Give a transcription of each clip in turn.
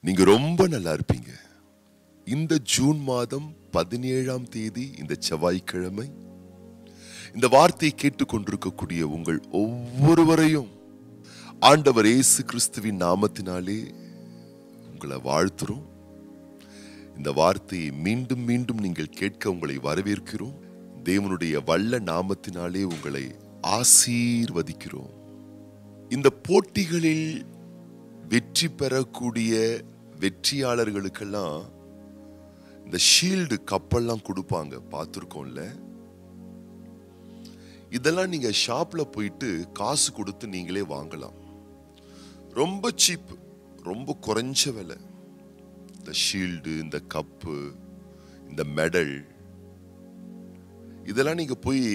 நீங்க ரொம்ப நல்லா இருப்பீங்க. இந்த ஜூன் மாதம் 17ஆம் தேதி இந்த செவ்வாய்க்கிழமை இந்த வார்த்தையை கேட்டுக்கொண்டிருக்கக்கூடிய உங்கள் ஒவ்வொருவரையும் ஆண்டவர் இயேசு கிறிஸ்துவின் நாமத்தினாலே உங்களை வாழ்த்துறோம். இந்த வார்த்தையை மீண்டும் மீண்டும் நீங்கள் கேட்க உங்களை வரவேற்கிறோம். தேவனுடைய வல்ல நாமத்தினாலே உங்களை ஆசீர்வதிக்கிறோம். இந்த போட்டிகளில் வெற்றி பெறக்கூடிய வெற்றியாளர்களுக்கெல்லாம் இந்த ஷீல்டு கப்பெல்லாம் கொடுப்பாங்க, பார்த்துருக்கோம்ல. இதெல்லாம் நீங்க ஷாப்ல போயிட்டு காசு கொடுத்து நீங்களே வாங்கலாம். ரொம்ப சீப், ரொம்ப குறைஞ்ச விலை. இந்த ஷீல்டு, இந்த கப்பு, இந்த மெடல், இதெல்லாம் நீங்க போய்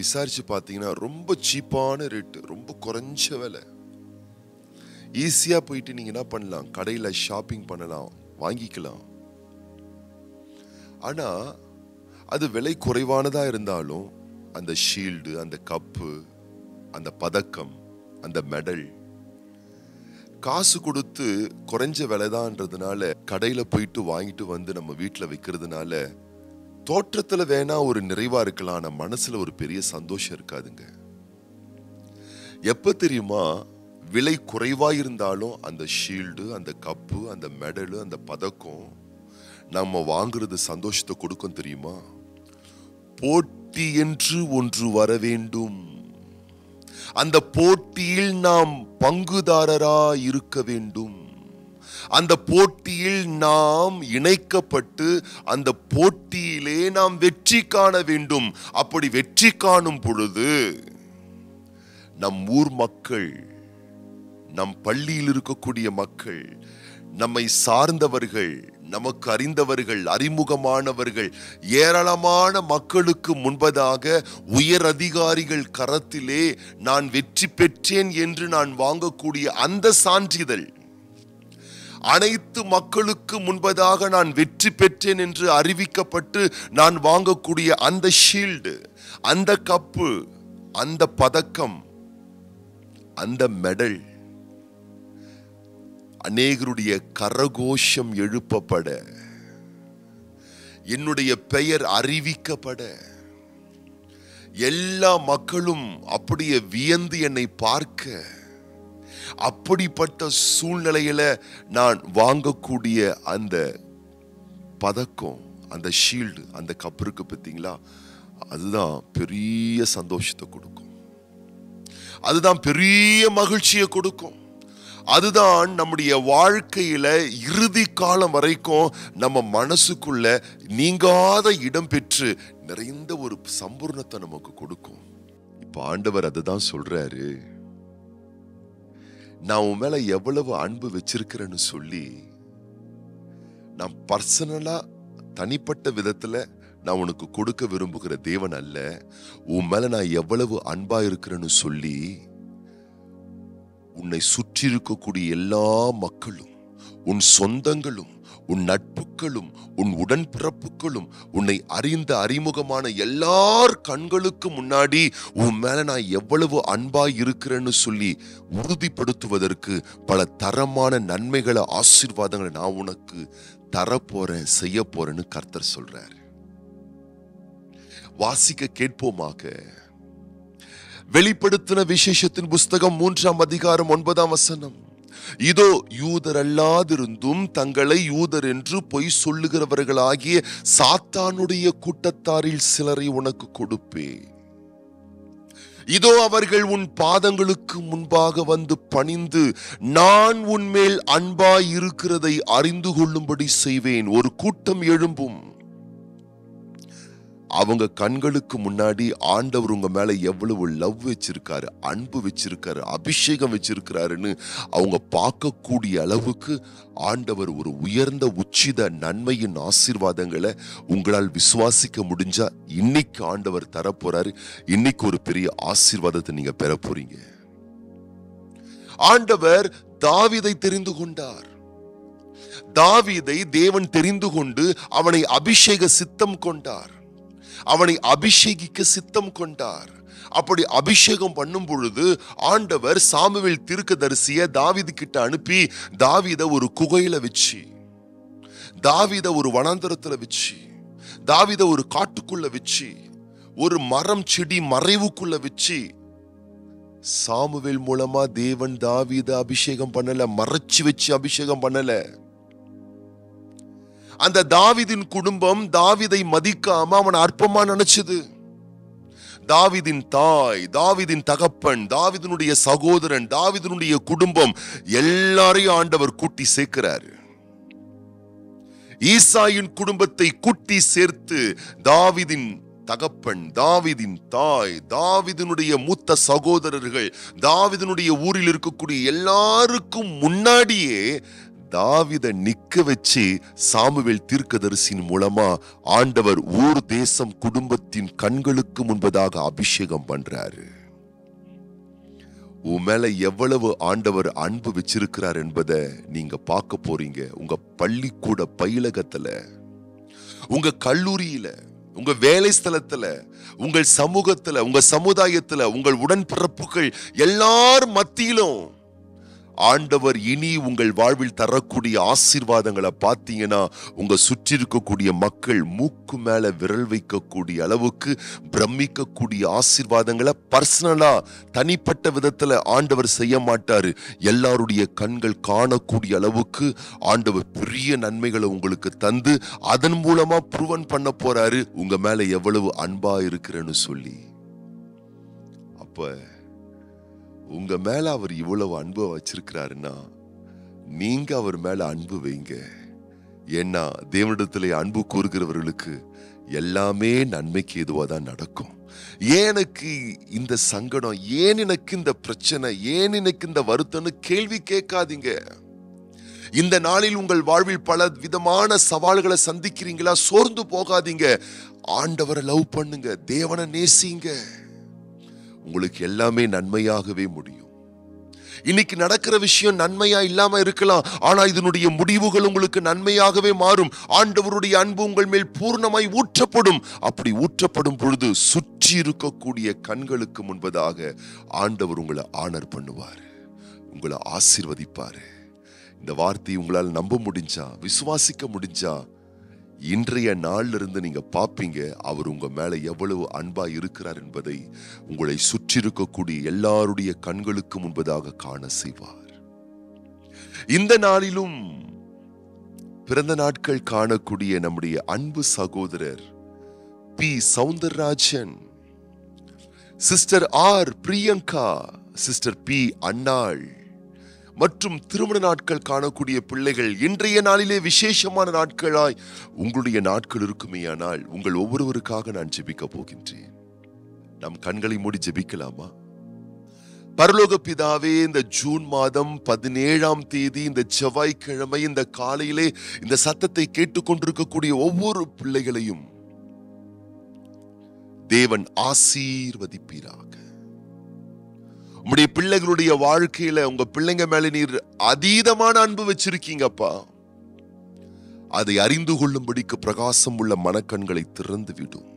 விசாரிச்சு பார்த்தீங்கன்னா ரொம்ப சீப்பான ரேட்டு, ரொம்ப குறைஞ்ச விலை. ஈஸியா போயிட்டு நீங்க என்ன பண்ணலாம், கடையில ஷாப்பிங் பண்ணலாம், வாங்கிக்கலாம். ஆனா அது விலை குறைவானதா இருந்தாலும் அந்த ஷீல்டு, அந்த கப்பு, அந்த பதக்கம், அந்த மெடல் காசு கொடுத்து குறைஞ்ச விலைதான்றதுனால கடையில போயிட்டு வாங்கிட்டு வந்து நம்ம வீட்டுல வைக்கிறதுனால தோற்றத்துல வேணா ஒரு நிறைவா இருக்கலாம், ஆனா மனசுல ஒரு பெரிய சந்தோஷம் இருக்காதுங்க. எப்ப தெரியுமா, விலை குறைவா இருந்தாலும் அந்த ஷீல்டு, அந்த கப்பு, அந்த மெடல், அந்த பதக்கம் நம்ம வாங்குறது சந்தோஷத்தை கொடுக்கும் தெரியுமா? போட்டி என்று ஒன்று வர வேண்டும், அந்த போட்டியில் நாம் பங்குதாரரா இருக்க வேண்டும், அந்த போட்டியில் நாம் இணைக்கப்பட்டு அந்த போட்டியிலே நாம் வெற்றி காண வேண்டும். அப்படி வெற்றி காணும் பொழுது நம் ஊர் மக்கள், நம் பள்ளியில் இருக்கக்கூடிய மக்கள், நம்மை சார்ந்தவர்கள், நமக்கு அறிந்தவர்கள், அறிமுகமானவர்கள், ஏராளமான மக்களுக்கு முன்பதாக உயர் அதிகாரிகள் கரத்திலே நான் வெற்றி பெற்றேன் என்று நான் வாங்கக்கூடிய அந்த சான்றிதழ், அனைத்து மக்களுக்கு முன்பதாக நான் வெற்றி பெற்றேன் என்று அறிவிக்கப்பட்டு நான் வாங்கக்கூடிய அந்த ஷீல்டு, அந்த கப்பு, அந்த பதக்கம், அந்த மெடல் அநேகருடைய கரகோஷம் எழுப்பப்பட, என்னுடைய பெயர் அறிவிக்கப்பட, எல்லா மக்களும் அப்படியே வியந்து என்னை பார்க்க, அப்படிப்பட்ட சூழ்நிலையில நான் வாங்கக்கூடிய அந்த பதக்கம், அந்த ஷீல்டு, அந்த கப் இருக்கு பார்த்தீங்களா, அதுதான் பெரிய சந்தோஷத்தை கொடுக்கும், அதுதான் பெரிய மகிழ்ச்சியை கொடுக்கும். அதுதான் நம்முடைய வாழ்க்கையில இறுதி காலம் வரைக்கும் நம்ம மனசுக்குள்ள நீங்காத இடம் பெற்று நிறைந்த ஒரு சம்பூர்ணத்தை நமக்கு கொடுக்கும். இப்ப ஆண்டவர் அதுதான் சொல்றாரு, நான் உன் மேல எவ்வளவு அன்பு வச்சிருக்கிறேன்னு சொல்லி, நான் பர்சனலா தனிப்பட்ட விதத்துல நான் உனக்கு கொடுக்க விரும்புகிற தேவன் அல்ல, உன் மேல நான் எவ்வளவு அன்பா இருக்கிறேன்னு சொல்லி உன்னை சுற்றி இருக்கக்கூடிய எல்லா மக்களும், உன் சொந்தங்களும், உன் நட்புகளும், உன் உடன்பிறப்புகளும், உன்னை அறிந்த அறிமுகமான எல்லார் கண்களுக்கு முன்னாடி உன் மேல நான் எவ்வளவு அன்பாய் இருக்கிறேன்னு சொல்லி உறுதிப்படுத்துவதற்கு பல தரமான நன்மைகளை, ஆசீர்வாதங்களை நான் உனக்கு தரப்போறேன், செய்ய போறேன்னு கர்த்தர் சொல்றார். வாசிக்க கேட்போமாக. வெளிப்படுத்தின விசேஷத்தின் புஸ்தகம் 3ஆம் அதிகாரம் 9ஆம் வசனம். இதோ யூதர் அல்லாதிருந்தும் தங்களை யூதர் என்று பொய் சொல்லுகிறவர்களாகிய சாத்தானுடைய கூட்டத்தாரில் சிலரை உனக்கு கொடுப்பேன். இதோ அவர்கள் உன் பாதங்களுக்கு முன்பாக வந்து பணிந்து நான் உன்மேல் அன்பாய் இருக்கிறதை அறிந்து கொள்ளும்படி செய்வேன். ஒரு கூட்டம் எழும்பும், அவங்க கண்களுக்கு முன்னாடி ஆண்டவர் உங்க மேல எவ்வளவு லவ் வச்சிருக்காரு, அன்பு வச்சிருக்காரு, அபிஷேகம் வச்சிருக்கிறாருன்னு அவங்க பார்க்கக்கூடிய அளவுக்கு ஆண்டவர் ஒரு உயர்ந்த உச்சித நன்மையின் ஆசீர்வாதங்களை உங்களால் விசுவாசிக்க முடிஞ்சா இன்னைக்கு ஆண்டவர் தரப்போறாரு. இன்னைக்கு ஒரு பெரிய ஆசீர்வாதத்தை நீங்க பெற போறீங்க. ஆண்டவர் தாவீதை தெரிந்து கொண்டார். தாவீதை தேவன் தெரிந்து கொண்டு அவனை அபிஷேக சித்தம் கொண்டார். அவனை அபிஷேகிக்க சித்தம் கொண்டார். அப்படி அபிஷேகம் பண்ணும் பொழுது ஆண்டவர் சாமுவேல் தீர்க்கதரிசியை தாவீது கிட்ட அனுப்பி தாவீதை ஒரு குகையில வச்சு, தாவீதை ஒரு வனாந்தரத்துல வச்சு, தாவீதை ஒரு காட்டுக்குள்ள வச்சு, ஒரு மரம் செடி மறைவுக்குள்ள வச்சு, சாமுவேல் மூலமா தேவன் தாவீதை அபிஷேகம் பண்ணல, மறைச்சு வச்சு அபிஷேகம் பண்ணல. அந்த தாவீதின் குடும்பம் தாவீதை மதிக்காம அவன் அற்பமா நினைச்சது. தாவீதின் தாய், தாவீதின் தகப்பன், தாவீதினுடைய சகோதரன், தாவீதினுடைய குடும்பம் எல்லாரையும் ஆண்டவர் கூட்டி சேர்க்கிறார். ஈசாயின் குடும்பத்தை கூட்டி சேர்த்து தாவீதின் தகப்பன், தாவீதின் தாய், தாவீதினுடைய மூத்த சகோதரர்கள், தாவீதினுடைய ஊரில் இருக்கக்கூடிய எல்லாருக்கும் முன்னாடியே தாவீதை நிக்க வச்சு சாமுவேல் தீர்க்கதரிசியின் மூலமா ஆண்டவர் ஊர் தேசம் குடும்பத்தின் கண்களுக்கு முன்பதாக அபிஷேகம் பண்றாரு. உன் மேல எவ்வளவு ஆண்டவர் அன்பு வச்சிருக்கிறார் என்பதை நீங்க பார்க்க போறீங்க. உங்க பள்ளிக்கூட பயிலகத்துல, உங்க கல்லூரியில, உங்க வேலை ஸ்தலத்துல, உங்கள் சமூகத்துல, உங்க சமுதாயத்துல, உங்கள் உடன்பிறப்புகள் எல்லார் மத்தியிலும் ஆண்டவர் இனி உங்கள் வாழ்வில் தரக்கூடிய ஆசீர்வாதங்களை பார்த்தீங்கன்னா உங்க சுற்றி இருக்கக்கூடிய மக்கள் மூக்கு மேல விரல் வைக்கக்கூடிய அளவுக்கு பிரமிக்கக்கூடிய ஆசீர்வாதங்களை பர்சனலா தனிப்பட்ட விதத்துல ஆண்டவர் செய்ய மாட்டாரு. எல்லாருடைய கண்கள் காணக்கூடிய அளவுக்கு ஆண்டவர் பெரிய நன்மைகளை உங்களுக்கு தந்து அதன் மூலமா ப்ரூவன் பண்ண போறாரு உங்க மேல எவ்வளவு அன்பா இருக்கிறேன்னு சொல்லி. அப்ப உங்க மேல அவர் இவ்வளவு அன்பு வச்சிருக்கிறாருன்னா நீங்க அவர் மேல அன்பு வைங்க. ஏன்னா தேவனிடத்திலே அன்பு கூறுகிறவர்களுக்கு எல்லாமே நன்மைக்கு எதுவாதான் நடக்கும். ஏன் எனக்கு இந்த சங்கடம், ஏன் எனக்கு இந்த பிரச்சனை, ஏன் எனக்கு இந்த வருத்தம்னு கேள்வி கேட்காதீங்க. இந்த நாளில் உங்கள் வாழ்வில் பல விதமான சவால்களை சந்திக்கிறீங்களா? சோர்ந்து போகாதீங்க. ஆண்டவரை லவ் பண்ணுங்க, தேவனை நேசிங்க. உங்களுக்கு எல்லாமே நன்மையாகவே முடியும். இன்னைக்கு நடக்கிற விஷயம் நன்மையா இல்லாம இருக்கலாம், ஆனா இதனுடைய முடிவுகள் உங்களுக்கு நன்மையாகவே மாறும். ஆண்டவருடைய அன்பு உங்கள் மேல் பூர்ணமாய் ஊற்றப்படும். அப்படி ஊற்றப்படும் பொழுது சுற்றி இருக்கக்கூடிய கண்களுக்கு முன்பதாக ஆண்டவர் உங்களை ஆனர் பண்ணுவார், உங்களை ஆசீர்வதிப்பாரு. இந்த வார்த்தையை உங்களால் நம்ப முடிஞ்சா, விசுவாசிக்க முடிஞ்சா, இன்றைய நாள்ல இருந்து நீங்க பாப்பீங்க அவர் உங்க மேல எவ்வளவு அன்பா இருக்கிறார் என்பதை உங்களை சுற்றி இருக்கக்கூடிய எல்லாருடைய கண்களுக்கு முன்பதாக காண செய்வார். இந்த நாளிலும் பிறந்த நாட்கள் காணக்கூடிய நம்முடைய அன்பு சகோதரர் P Soundararajan, sister R Priyanka, sister P Annal மற்றும் திருமண நாட்கள் காணக்கூடிய பிள்ளைகள், இன்றைய நாளிலே விசேஷமான நாட்களாய் உங்களுடைய நாட்கள் இருக்குமேயானால் உங்கள் ஒவ்வொருவருக்காக நான் ஜெபிக்க போகின்றேன். நம் கண்களை மூடி ஜெபிக்கலாமா? பரலோக பிதாவே, இந்த ஜூன் மாதம் 17ஆம் தேதி இந்த செவ்வாய்க்கிழமை இந்த காலையிலே இந்த சத்தத்தை கேட்டுக்கொண்டிருக்கக்கூடிய ஒவ்வொரு பிள்ளைகளையும் தேவன் ஆசீர்வதிப்பீராக. உம்முடைய பிள்ளைகளுடைய வாழ்க்கையில உங்க பிள்ளைங்க மேல நீர் அதீதமான அன்பு வச்சிருக்கீங்கப்பா. அதை அறிந்து கொள்ளும்படிக்கு பிரகாசம் உள்ள மனக்கண்களை திறந்து விடும்.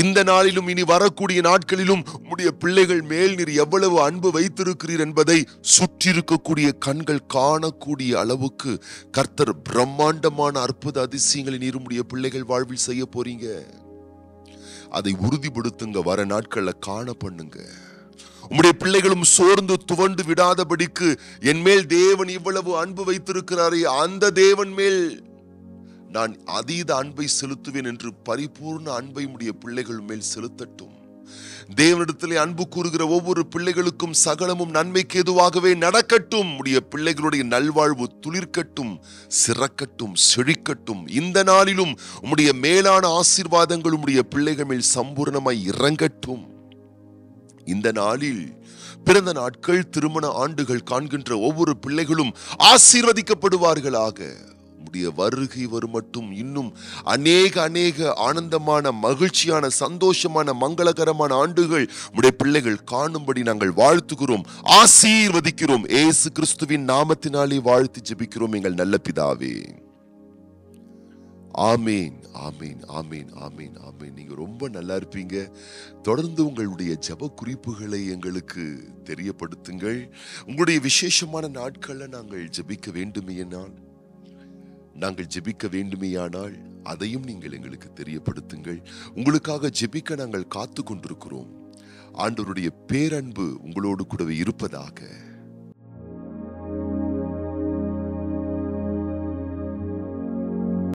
இந்த நாளிலும் இனி வரக்கூடிய நாட்களிலும் உம்முடைய பிள்ளைகள் மேல் நீர் எவ்வளவு அன்பு வைத்திருக்கிறீர் என்பதை சுற்றி இருக்கக்கூடிய கண்கள் காணக்கூடிய அளவுக்கு கர்த்தர் பிரம்மாண்டமான அற்புத அதிசயங்களை நீர் உம்முடைய பிள்ளைகள் வாழ்வில் செய்ய போறீங்க. அதை உறுதிப்படுத்துங்க. வர நாட்கள்ல காண பண்ணுங்க. உம்முடைய பிள்ளைகளும் சோர்ந்து துவண்டு விடாதபடிக்கு என் மேல் தேவன் இவ்வளவு அன்பு வைத்திருக்கிறாரே, அந்த தேவன் மேல் நான் அதீத அன்பை செலுத்துவேன் என்று பரிபூர்ண அன்பை உம்முடைய பிள்ளைகள் மேல் செலுத்தட்டும். தேவனிடத்திலே அன்பு கூறுகிற ஒவ்வொரு பிள்ளைகளுக்கும் சகலமும் நன்மைக்கு எதுவாகவே நடக்கட்டும். உடைய பிள்ளைகளுடைய நல்வாழ்வு துளிர்க்கட்டும், சிறக்கட்டும், செழிக்கட்டும். இந்த நாளிலும் உம்முடைய மேலான ஆசீர்வாதங்கள் உம்முடைய பிள்ளைகள் மேல் சம்பூர்ணமாய் இறங்கட்டும். இந்த நாளில் பிறந்த நாட்கள், திருமண ஆண்டுகள் காண்கின்ற ஒவ்வொரு பிள்ளைகளும் ஆசீர்வதிக்கப்படுவார்களாக. உம்முடைய வருகை வரும் மட்டும் இன்னும் அநேக ஆனந்தமான, மகிழ்ச்சியான, சந்தோஷமான, மங்களகரமான ஆண்டுகள் உம்முடைய பிள்ளைகள் காணும்படி நாங்கள் வாழ்த்துகிறோம், ஆசீர்வதிக்கிறோம். இயேசு கிறிஸ்துவின் நாமத்தினாலே வாழ்த்து ஜெபிக்கிறோம் எங்கள் நல்ல பிதாவே, ஆமீன், ஆமீன், ஆமீன், ஆமீன், ஆமீன். நீங்க ரொம்ப நல்லா இருப்பீங்க. தொடர்ந்து உங்களுடைய ஜெப குறிப்புகளை எங்களுக்கு தெரியப்படுத்துங்கள். உங்களுடைய விசேஷமான நாட்கள்ல நாங்கள் ஜெபிக்க வேண்டுமேயானால் அதையும் நீங்கள் எங்களுக்கு தெரியப்படுத்துங்கள். உங்களுக்காக ஜெபிக்க நாங்கள் காத்து கொண்டிருக்கிறோம். ஆண்டவருடைய பேரன்பு உங்களோடு கூடவே இருப்பதாக.